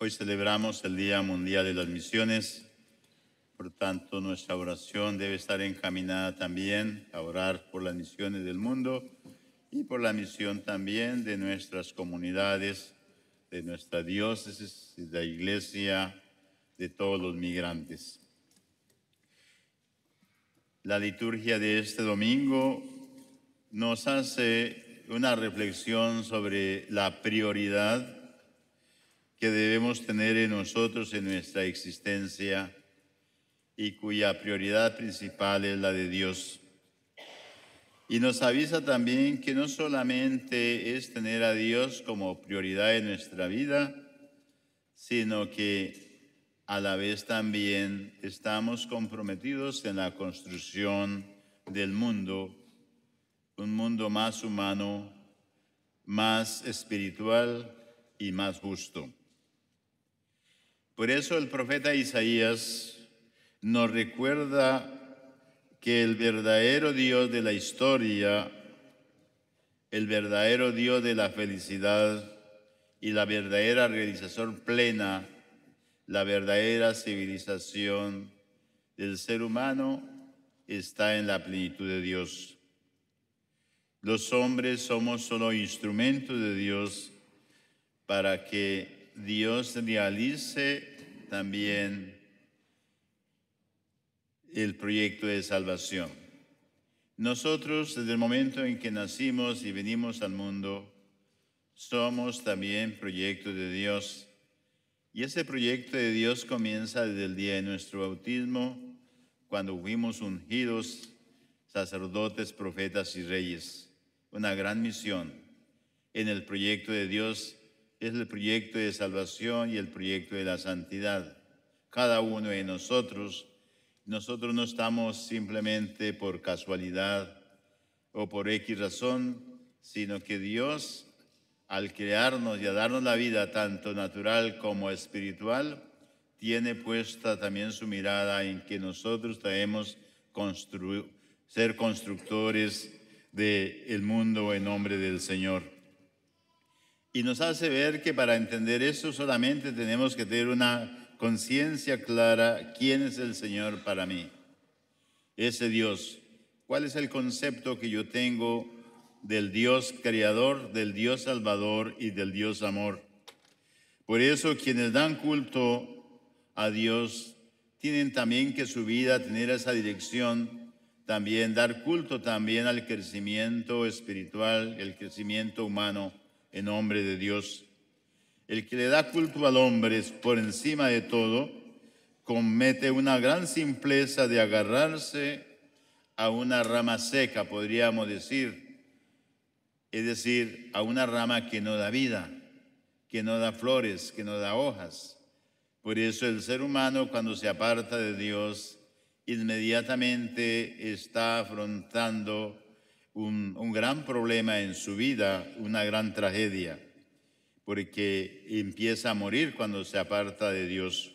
Hoy celebramos el Día Mundial de las Misiones, por tanto nuestra oración debe estar encaminada también a orar por las misiones del mundo y por la misión también de nuestras comunidades, de nuestra diócesis, de la iglesia, de todos los migrantes. La liturgia de este domingo nos hace una reflexión sobre la prioridad que debemos tener en nosotros en nuestra existencia y cuya prioridad principal es la de Dios. Y nos avisa también que no solamente es tener a Dios como prioridad en nuestra vida, sino que a la vez también estamos comprometidos en la construcción del mundo, un mundo más humano, más espiritual y más justo. Por eso el profeta Isaías nos recuerda que el verdadero Dios de la historia, el verdadero Dios de la felicidad y la verdadera realización plena, la verdadera civilización del ser humano está en la plenitud de Dios. Los hombres somos solo instrumentos de Dios para que Dios realice también el proyecto de salvación. Nosotros, desde el momento en que nacimos y venimos al mundo, somos también proyecto de Dios. Y ese proyecto de Dios comienza desde el día de nuestro bautismo, cuando fuimos ungidos sacerdotes, profetas y reyes. Una gran misión en el proyecto de Dios es el proyecto de salvación y el proyecto de la santidad. Cada uno de nosotros no estamos simplemente por casualidad o por X razón, sino que Dios, al crearnos y a darnos la vida tanto natural como espiritual, tiene puesta también su mirada en que nosotros debemos ser constructores del mundo en nombre del Señor. Y nos hace ver que para entender eso solamente tenemos que tener una conciencia clara, ¿quién es el Señor para mí? Ese Dios. ¿Cuál es el concepto que yo tengo del Dios creador, del Dios salvador y del Dios amor? Por eso quienes dan culto a Dios tienen también que su vida tener esa dirección, también dar culto también al crecimiento espiritual, el crecimiento humano en nombre de Dios. El que le da culto al hombre por encima de todo, comete una gran simpleza de agarrarse a una rama seca, podríamos decir. Es decir, a una rama que no da vida, que no da flores, que no da hojas. Por eso el ser humano, cuando se aparta de Dios, inmediatamente está afrontando un gran problema en su vida, una gran tragedia, porque empieza a morir cuando se aparta de Dios.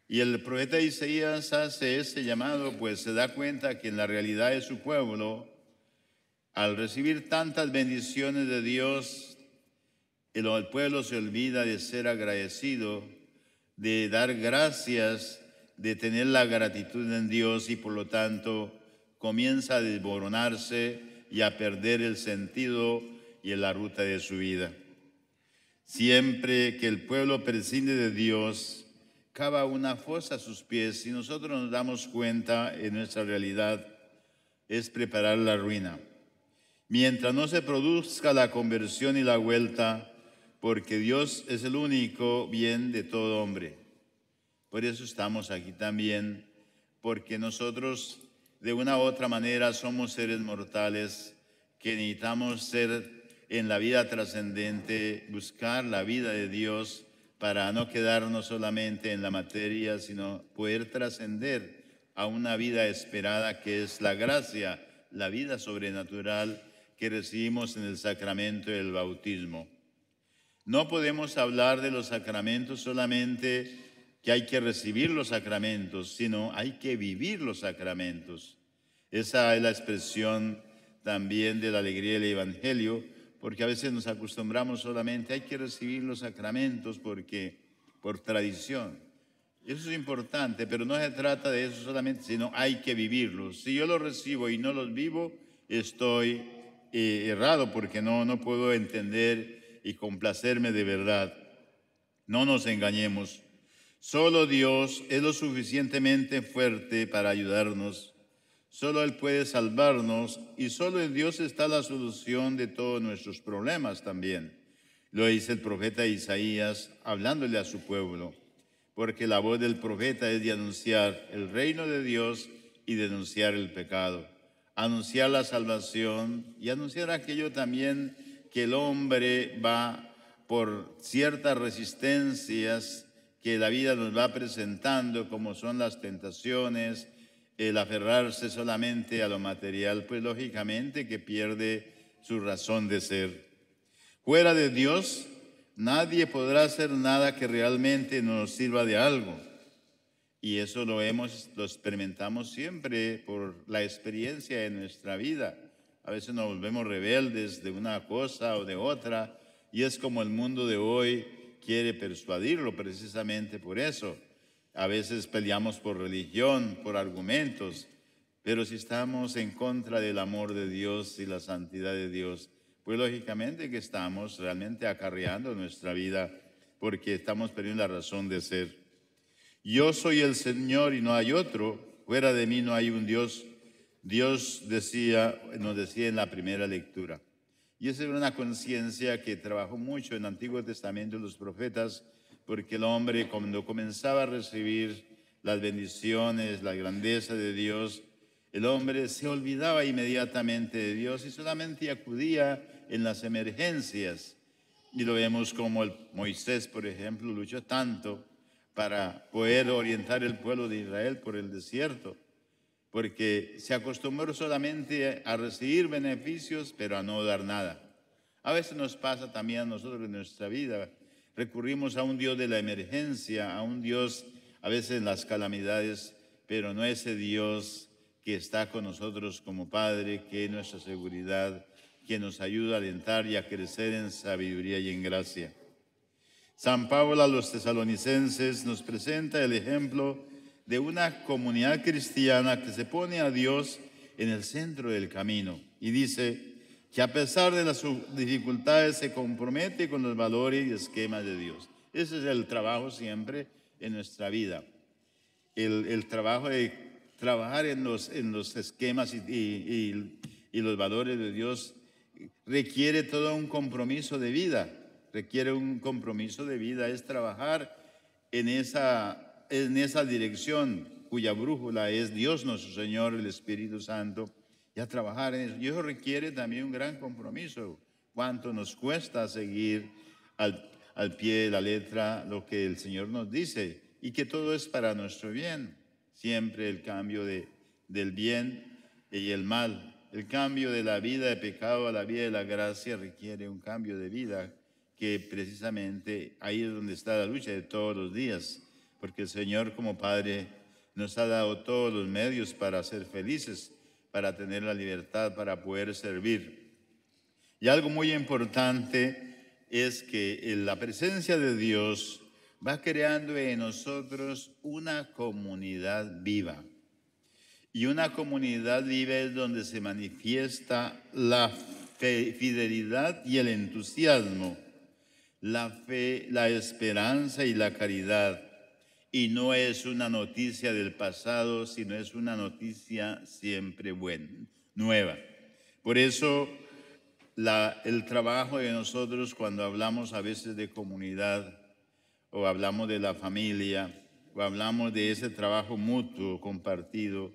Y el profeta Isaías hace ese llamado, pues se da cuenta que en la realidad de su pueblo, al recibir tantas bendiciones de Dios, el pueblo se olvida de ser agradecido, de dar gracias, de tener la gratitud en Dios y por lo tanto comienza a desmoronarse y a perder el sentido y la ruta de su vida. Siempre que el pueblo prescinde de Dios, cava una fosa a sus pies y nosotros nos damos cuenta en nuestra realidad es preparar la ruina. Mientras no se produzca la conversión y la vuelta, porque Dios es el único bien de todo hombre. Por eso estamos aquí también, porque nosotros de una u otra manera somos seres mortales que necesitamos ser en la vida trascendente, buscar la vida de Dios para no quedarnos solamente en la materia, sino poder trascender a una vida esperada que es la gracia, la vida sobrenatural que recibimos en el sacramento del bautismo. No podemos hablar de los sacramentos solamente que hay que recibir los sacramentos, sino hay que vivir los sacramentos. Esa es la expresión también de la alegría del Evangelio, porque a veces nos acostumbramos solamente, hay que recibir los sacramentos porque por tradición. Eso es importante, pero no se trata de eso solamente, sino hay que vivirlo. Si yo lo recibo y no los vivo, estoy errado porque no puedo entender y complacerme de verdad. No nos engañemos. Solo Dios es lo suficientemente fuerte para ayudarnos. Solo Él puede salvarnos y solo en Dios está la solución de todos nuestros problemas también. Lo dice el profeta Isaías hablándole a su pueblo, porque la voz del profeta es de anunciar el reino de Dios y denunciar el pecado, anunciar la salvación y anunciar aquello también que el hombre va por ciertas resistencias que la vida nos va presentando, como son las tentaciones, el aferrarse solamente a lo material, pues lógicamente que pierde su razón de ser. Fuera de Dios, nadie podrá hacer nada que realmente nos sirva de algo. Y eso lo experimentamos siempre por la experiencia de nuestra vida. A veces nos volvemos rebeldes de una cosa o de otra, y es como el mundo de hoy quiere persuadirlo precisamente por eso. A veces peleamos por religión, por argumentos, pero si estamos en contra del amor de Dios y la santidad de Dios, pues lógicamente que estamos realmente acarreando nuestra vida porque estamos perdiendo la razón de ser. Yo soy el Señor y no hay otro, fuera de mí no hay un Dios. Dios nos decía en la primera lectura. Y esa era una conciencia que trabajó mucho en el Antiguo Testamento los profetas, porque el hombre cuando comenzaba a recibir las bendiciones, la grandeza de Dios, el hombre se olvidaba inmediatamente de Dios y solamente acudía en las emergencias. Y lo vemos como Moisés, por ejemplo, luchó tanto para poder orientar el pueblo de Israel por el desierto, porque se acostumbró solamente a recibir beneficios, pero a no dar nada. A veces nos pasa también a nosotros en nuestra vida. Recurrimos a un Dios de la emergencia, a un Dios a veces en las calamidades, pero no ese Dios que está con nosotros como Padre, que es nuestra seguridad, que nos ayuda a alentar y a crecer en sabiduría y en gracia. San Pablo a los tesalonicenses nos presenta el ejemplo de una comunidad cristiana que se pone a Dios en el centro del camino y dice que a pesar de las dificultades se compromete con los valores y esquemas de Dios. Ese es el trabajo siempre en nuestra vida, el trabajo de trabajar en los esquemas y los valores de Dios requiere todo un compromiso de vida. Requiere un compromiso de vida, es trabajar en esa dirección cuya brújula es Dios nuestro Señor, el Espíritu Santo, y a trabajar en eso. Y eso requiere también un gran compromiso. Cuánto nos cuesta seguir al pie de la letra lo que el Señor nos dice, y que todo es para nuestro bien. Siempre el cambio del bien y el mal, el cambio de la vida de pecado a la vida de la gracia requiere un cambio de vida, que precisamente ahí es donde está la lucha de todos los días, porque el Señor como Padre nos ha dado todos los medios para ser felices, para tener la libertad, para poder servir. Y algo muy importante es que en la presencia de Dios va creando en nosotros una comunidad viva. Y una comunidad viva es donde se manifiesta la fidelidad y el entusiasmo, la fe, la esperanza y la caridad. Y no es una noticia del pasado, sino es una noticia siempre buena, nueva. Por eso el trabajo de nosotros cuando hablamos a veces de comunidad, o hablamos de la familia, o hablamos de ese trabajo mutuo, compartido,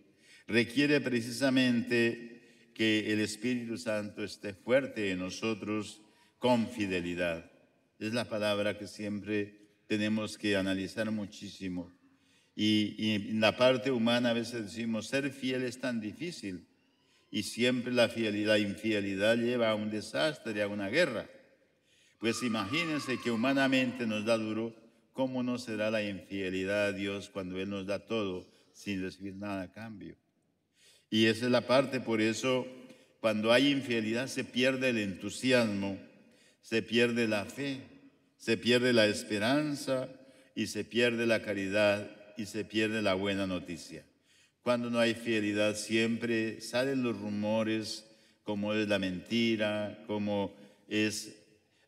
requiere precisamente que el Espíritu Santo esté fuerte en nosotros con fidelidad. Es la palabra que siempre tenemos que analizar muchísimo. Y en la parte humana a veces decimos, ser fiel es tan difícil. Y siempre la infidelidad lleva a un desastre, a una guerra. Pues imagínense que humanamente nos da duro, ¿cómo no será la infidelidad a Dios cuando Él nos da todo sin recibir nada a cambio? Y esa es la parte, por eso cuando hay infidelidad se pierde el entusiasmo, se pierde la fe, se pierde la esperanza y se pierde la caridad y se pierde la buena noticia. Cuando no hay fidelidad siempre salen los rumores, como es la mentira, como es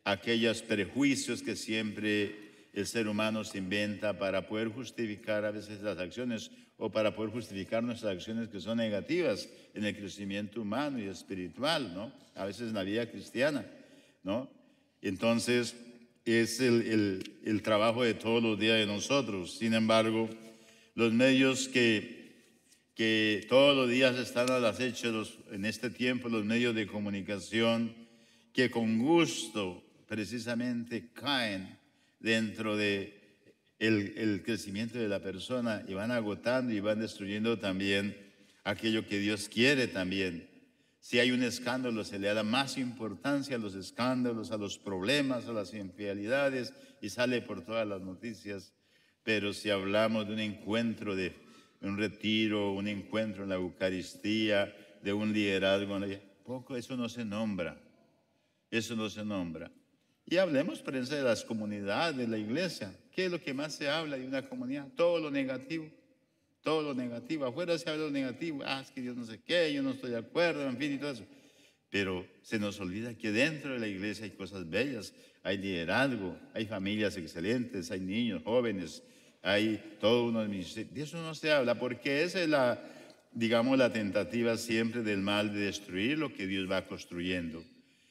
aquellos prejuicios que siempre el ser humano se inventa para poder justificar a veces las acciones o para poder justificar nuestras acciones que son negativas en el crecimiento humano y espiritual, ¿no? A veces en la vida cristiana, ¿no? Entonces, es el trabajo de todos los días de nosotros. Sin embargo, los medios que todos los días están al acecho en este tiempo, los medios de comunicación, que con gusto precisamente caen dentro de el crecimiento de la persona y van agotando y van destruyendo también aquello que Dios quiere también. Si hay un escándalo, se le da más importancia a los escándalos, a los problemas, a las infidelidades y sale por todas las noticias. Pero si hablamos de un encuentro, de un retiro, un encuentro en la Eucaristía, de un liderazgo, poco eso no se nombra. Eso no se nombra. Y hablemos, por ejemplo, de las comunidades, de la iglesia. ¿Qué es lo que más se habla de una comunidad? Todo lo negativo. Todo lo negativo. Afuera se habla de lo negativo. Es que Dios no sé qué, yo no estoy de acuerdo, en fin, y todo eso. Pero se nos olvida que dentro de la iglesia hay cosas bellas. Hay liderazgo, hay familias excelentes, hay niños, jóvenes, hay todo uno de mis... De eso no se habla porque esa es la, digamos, la tentativa siempre del mal de destruir lo que Dios va construyendo.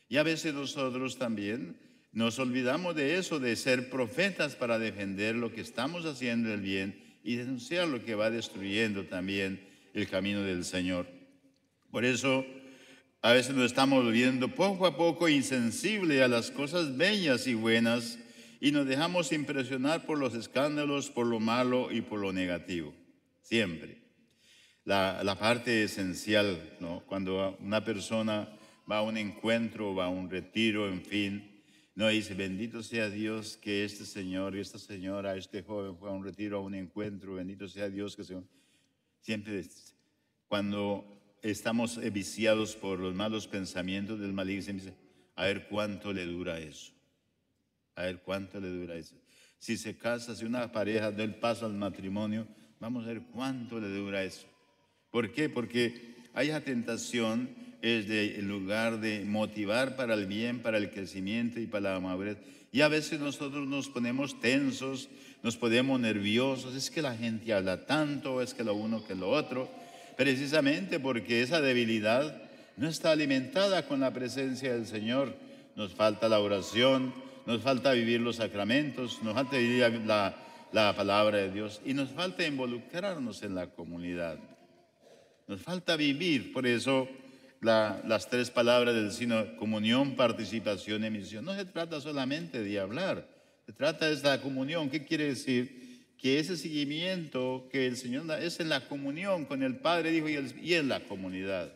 Y a veces nosotros también nos olvidamos de eso, de ser profetas para defender lo que estamos haciendo el bien y denunciar lo que va destruyendo también el camino del Señor. Por eso a veces nos estamos volviendo poco a poco insensibles a las cosas bellas y buenas y nos dejamos impresionar por los escándalos, por lo malo y por lo negativo. Siempre. La parte esencial, ¿no? Cuando una persona va a un encuentro, va a un retiro, en fin, no dice, bendito sea Dios que este señor, esta señora, este joven fue a un retiro, a un encuentro, bendito sea Dios que siempre cuando estamos viciados por los malos pensamientos del maligno, se dice, a ver cuánto le dura eso, a ver cuánto le dura eso. Si se casa, si una pareja da el paso al matrimonio, vamos a ver cuánto le dura eso. ¿Por qué? Porque hay esa tentación, es en lugar de motivar para el bien, para el crecimiento y para la madurez. Y a veces nosotros nos ponemos tensos, nos ponemos nerviosos, es que la gente habla tanto, es que lo uno que lo otro, precisamente porque esa debilidad no está alimentada con la presencia del Señor. Nos falta la oración, nos falta vivir los sacramentos, nos falta vivir la palabra de Dios y nos falta involucrarnos en la comunidad. Nos falta vivir, por eso las tres palabras del sínodo, comunión, participación y misión. No se trata solamente de hablar, se trata de esta comunión. ¿Qué quiere decir? Que ese seguimiento que el Señor da es en la comunión con el Padre, Hijo y en la comunidad.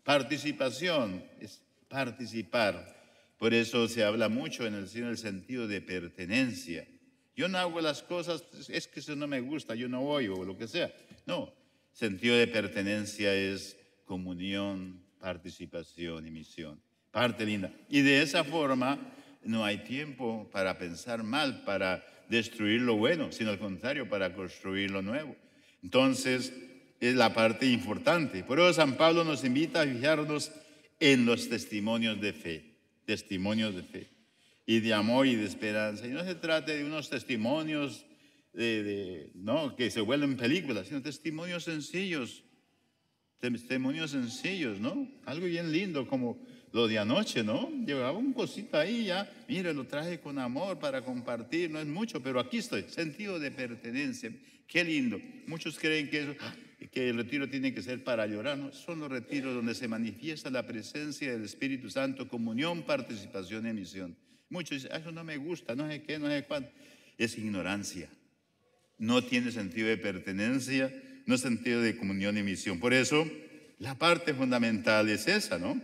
Participación es participar. Por eso se habla mucho en el sínodo del sentido de pertenencia. Yo no hago las cosas, es que eso no me gusta, yo no voy o lo que sea. No. Sentido de pertenencia es comunión, participación y misión. Parte linda. Y de esa forma no hay tiempo para pensar mal, para destruir lo bueno, sino al contrario, para construir lo nuevo. Entonces, es la parte importante. Por eso San Pablo nos invita a fijarnos en los testimonios de fe y de amor y de esperanza. Y no se trata de unos testimonios no, que se vuelven películas, sino testimonios sencillos, ¿no? Algo bien lindo como lo de anoche, ¿no? Llevaba un cosita ahí ya, mire, lo traje con amor para compartir, no es mucho, pero aquí estoy, sentido de pertenencia, qué lindo. Muchos creen que el retiro tiene que ser para llorar, ¿no? Son los retiros donde se manifiesta la presencia del Espíritu Santo, comunión, participación y misión. Muchos dicen, eso no me gusta, no sé qué, no sé cuánto. Es ignorancia. No tiene sentido de pertenencia, no sentido de comunión y misión. Por eso, la parte fundamental es esa, ¿no?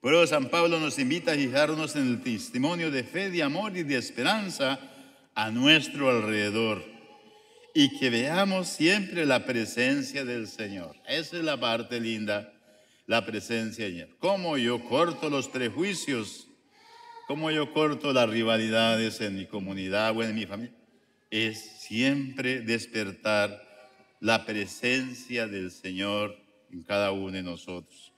Por eso San Pablo nos invita a fijarnos en el testimonio de fe, de amor y de esperanza a nuestro alrededor y que veamos siempre la presencia del Señor. Esa es la parte linda, la presencia del Señor. Cómo yo corto los prejuicios, cómo yo corto las rivalidades en mi comunidad o en mi familia. es siempre despertar la presencia del Señor en cada uno de nosotros.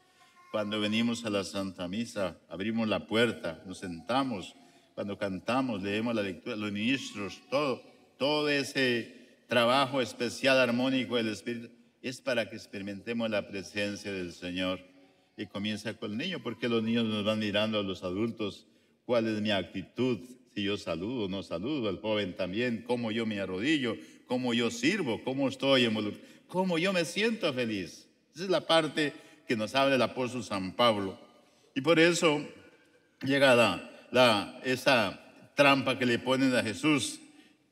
Cuando venimos a la Santa Misa, abrimos la puerta, nos sentamos, cuando cantamos, leemos la lectura, los ministros, todo ese trabajo especial armónico del Espíritu es para que experimentemos la presencia del Señor. Y comienza con el niño, porque los niños nos van mirando a los adultos, cuál es mi actitud, si yo saludo o no saludo, el joven también, cómo yo me arrodillo, cómo yo sirvo, cómo estoy involucrado, cómo yo me siento feliz. Esa es la parte que nos habla el apóstol San Pablo. Y por eso llega esa trampa que le ponen a Jesús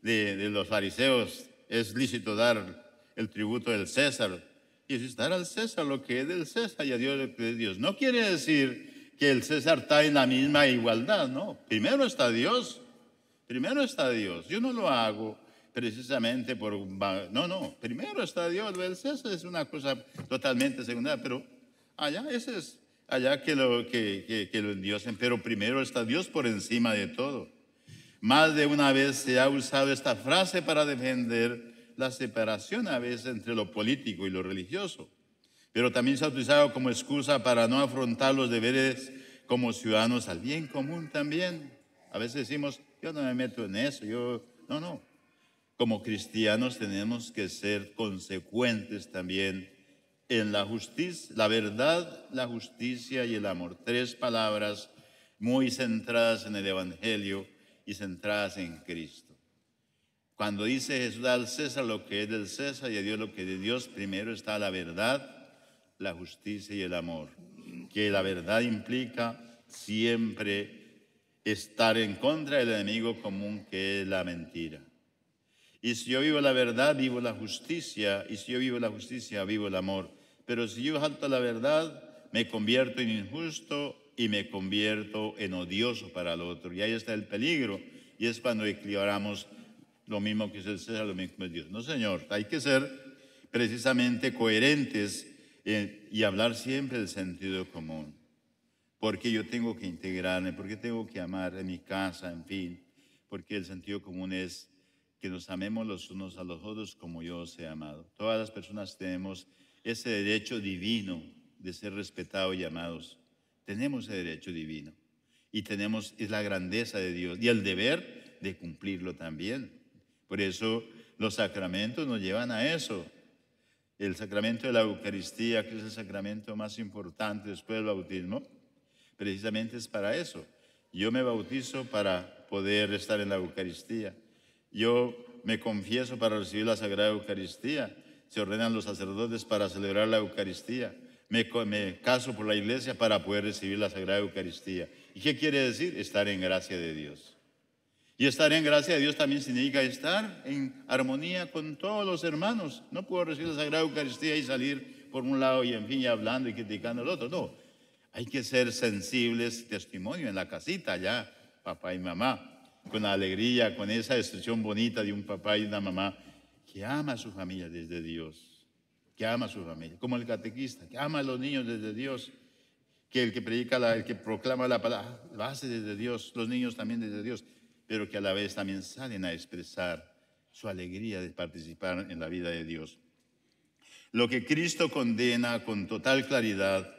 de los fariseos. Es lícito dar el tributo del César. Y es dar al César lo que es del César y a Dios lo que es de Dios. No quiere decir que el César está en la misma igualdad, no. Primero está Dios. Primero está Dios. Yo no lo hago precisamente por... No. Primero está Dios. El César es una cosa totalmente secundaria, pero allá ese es... Allá que lo endiosen, pero primero está Dios por encima de todo. Más de una vez se ha usado esta frase para defender la separación a veces entre lo político y lo religioso, pero también se ha utilizado como excusa para no afrontar los deberes como ciudadanos al bien común también. A veces decimos, yo no me meto en eso, no. Como cristianos tenemos que ser consecuentes también en la justicia, la verdad, la justicia y el amor. Tres palabras muy centradas en el Evangelio y centradas en Cristo. Cuando dice Jesús, da al César lo que es del César y a Dios lo que es de Dios, primero está la verdad, la justicia y el amor. Que la verdad implica siempre estar en contra del enemigo común que es la mentira. Y si yo vivo la verdad, vivo la justicia. Y si yo vivo la justicia, vivo el amor. Pero si yo salto la verdad, me convierto en injusto y me convierto en odioso para el otro. Y ahí está el peligro. Y es cuando equilibramos lo mismo que es el César, lo mismo que es Dios. No, Señor, hay que ser precisamente coherentes y hablar siempre del sentido común. Porque yo tengo que integrarme, porque tengo que amar en mi casa, en fin. Porque el sentido común es que nos amemos los unos a los otros como yo os he amado. Todas las personas tenemos ese derecho divino de ser respetados y amados. Tenemos ese derecho divino. Y es la grandeza de Dios y el deber de cumplirlo también. Por eso los sacramentos nos llevan a eso. El sacramento de la Eucaristía, que es el sacramento más importante después del bautismo, precisamente es para eso. Yo me bautizo para poder estar en la Eucaristía. Yo me confieso para recibir la Sagrada Eucaristía. Se ordenan los sacerdotes para celebrar la Eucaristía. Me caso por la iglesia para poder recibir la Sagrada Eucaristía. ¿Y qué quiere decir? Estar en gracia de Dios. Y estar en gracia de Dios también significa estar en armonía con todos los hermanos. No puedo recibir la Sagrada Eucaristía y salir por un lado y en fin, y hablando y criticando al otro. No, hay que ser sensibles, testimonio en la casita allá, papá y mamá, con alegría, con esa expresión bonita de un papá y una mamá que ama a su familia desde Dios, que ama a su familia, como el catequista, que ama a los niños desde Dios, que el que predica, el que proclama la palabra, lo hace desde Dios, los niños también desde Dios, pero que a la vez también salen a expresar su alegría de participar en la vida de Dios. Lo que Cristo condena con total claridad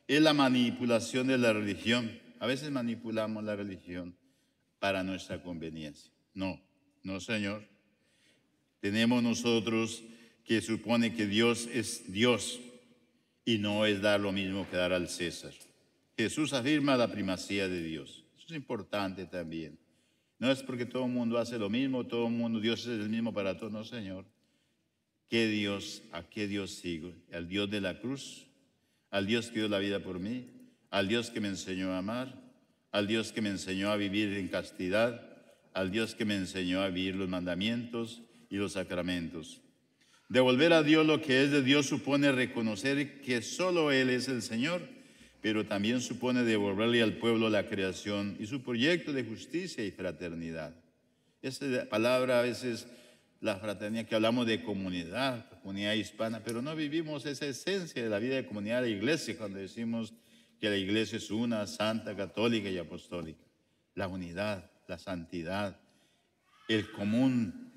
es la manipulación de la religión. A veces manipulamos la religión para nuestra conveniencia. No, Señor. Tenemos nosotros que supone que Dios es Dios y no es dar lo mismo que dar al César. Jesús afirma la primacía de Dios. Eso es importante también. No es porque todo el mundo hace lo mismo, todo el mundo, Dios es el mismo para todos, no, Señor. ¿A qué Dios sigo? ¿Al Dios de la cruz? ¿Al Dios que dio la vida por mí? ¿Al Dios que me enseñó a amar? ¿Al Dios que me enseñó a vivir en castidad? ¿Al Dios que me enseñó a vivir los mandamientos y los sacramentos? Devolver a Dios lo que es de Dios supone reconocer que solo Él es el Señor, pero también supone devolverle al pueblo la creación y su proyecto de justicia y fraternidad. Esa palabra a veces, la fraternidad, que hablamos de comunidad hispana, pero no vivimos esa esencia de la vida de comunidad de la iglesia cuando decimos que la iglesia es una, santa, católica y apostólica. La unidad, la santidad, el común,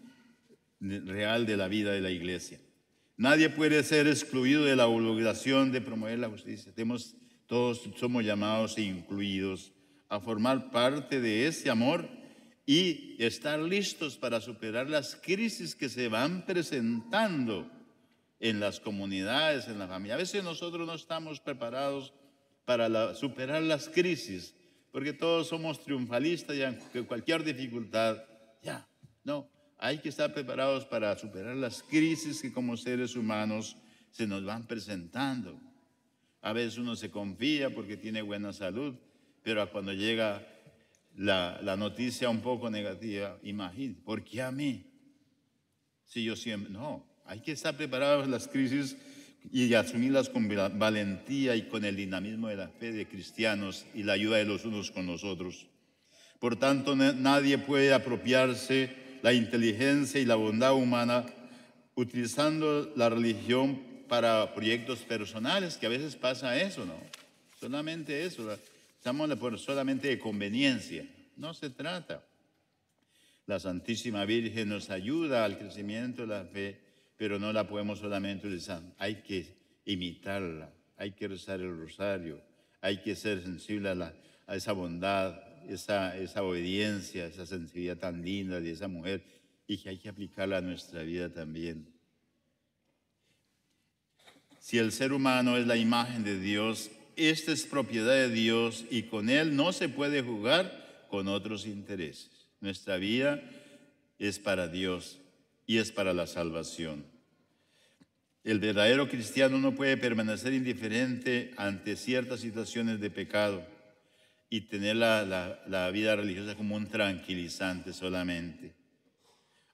real de la vida de la iglesia. Nadie puede ser excluido de la obligación de promover la justicia. Todos somos llamados e incluidos a formar parte de ese amor y estar listos para superar las crisis que se van presentando en las comunidades, en la familia. A veces nosotros no estamos preparados para superar las crisis, porque todos somos triunfalistas y ante cualquier dificultad, no, hay que estar preparados para superar las crisis que como seres humanos se nos van presentando. A veces uno se confía porque tiene buena salud, pero cuando llega la noticia un poco negativa, imagínate, ¿por qué a mí? Si yo siempre, no, hay que estar preparados para las crisis y asumirlas con valentía y con el dinamismo de la fe de cristianos y la ayuda de los unos con los otros. Por tanto, nadie puede apropiarse la inteligencia y la bondad humana utilizando la religión para proyectos personales, que a veces pasa eso, ¿no? Solamente eso, estamos por solamente de conveniencia, no se trata. La Santísima Virgen nos ayuda al crecimiento de la fe, pero no la podemos solamente utilizar, hay que imitarla, hay que rezar el rosario, hay que ser sensible a esa bondad, esa obediencia, esa sensibilidad tan linda de esa mujer, y que hay que aplicarla a nuestra vida también. Si el ser humano es la imagen de Dios, esta es propiedad de Dios y con él no se puede jugar con otros intereses. Nuestra vida es para Dios y es para la salvación. El verdadero cristiano no puede permanecer indiferente ante ciertas situaciones de pecado y tener la vida religiosa como un tranquilizante solamente.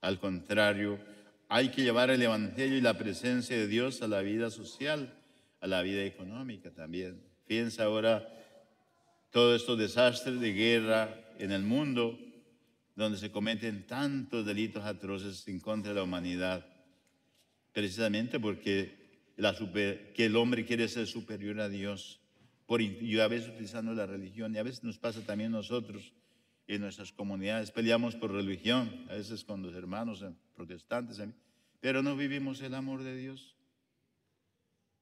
Al contrario, hay que llevar el Evangelio y la presencia de Dios a la vida social, a la vida económica también. Piensa ahora todos estos desastres de guerra en el mundo, donde se cometen tantos delitos atroces en contra de la humanidad, precisamente porque que el hombre quiere ser superior a Dios, y a veces utilizando la religión, y a veces nos pasa también nosotros en nuestras comunidades, peleamos por religión, a veces con los hermanos protestantes, pero no vivimos el amor de Dios.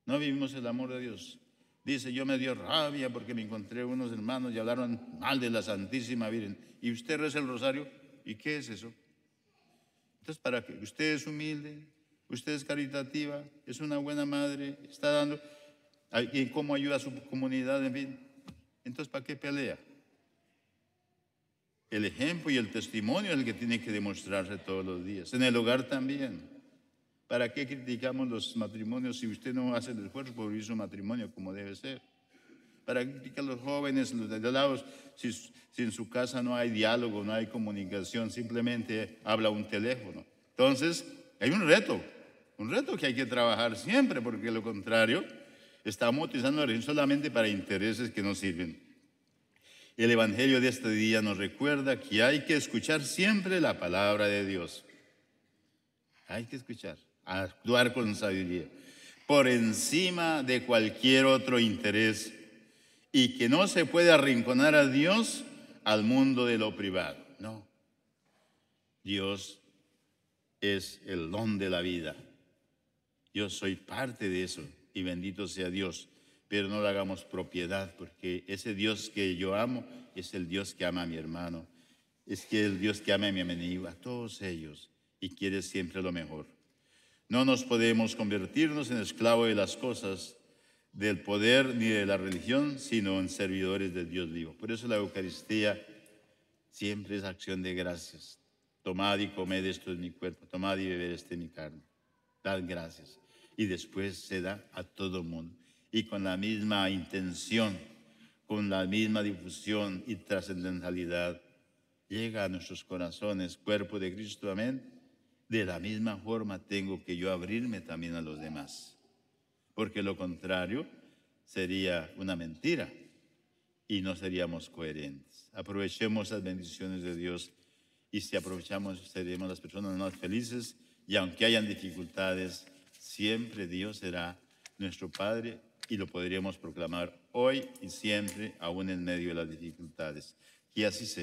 No vivimos el amor de Dios. Dice, yo me dio rabia porque me encontré unos hermanos y hablaron mal de la Santísima Virgen. ¿Y usted reza el rosario? ¿Y qué es eso? Entonces, ¿para qué? Usted es humilde, usted es caritativa, es una buena madre, está dando, ¿y cómo ayuda a su comunidad? En fin, entonces, ¿para qué pelea? El ejemplo y el testimonio es el que tiene que demostrarse todos los días. En el hogar también. ¿Para qué criticamos los matrimonios si usted no hace el esfuerzo por vivir su matrimonio como debe ser? ¿Para qué criticar a los jóvenes, los de lados, si en su casa no hay diálogo, no hay comunicación, simplemente habla un teléfono? Entonces, hay un reto que hay que trabajar siempre, porque de lo contrario, estamos utilizando la religión solamente para intereses que no sirven. El Evangelio de este día nos recuerda que hay que escuchar siempre la palabra de Dios. Hay que escuchar, actuar con sabiduría, por encima de cualquier otro interés, y que no se puede arrinconar a Dios al mundo de lo privado. No, Dios es el don de la vida. Yo soy parte de eso y bendito sea Dios, pero no lo hagamos propiedad, porque ese Dios que yo amo es el Dios que ama a mi hermano, es que el Dios que ama a mi enemigo, a todos ellos, y quiere siempre lo mejor. No nos podemos convertirnos en esclavos de las cosas, del poder ni de la religión, sino en servidores del Dios vivo. Por eso la Eucaristía siempre es acción de gracias. Tomad y comed, esto es mi cuerpo, tomad y bebed, esta es mi carne. Dad gracias. Y después se da a todo mundo. Y con la misma intención, con la misma difusión y trascendentalidad, llega a nuestros corazones, cuerpo de Cristo, amén. De la misma forma tengo que yo abrirme también a los demás, porque lo contrario sería una mentira y no seríamos coherentes. Aprovechemos las bendiciones de Dios y si aprovechamos seremos las personas más felices, y aunque hayan dificultades, siempre Dios será nuestro Padre y lo podríamos proclamar hoy y siempre, aún en medio de las dificultades. Que así sea.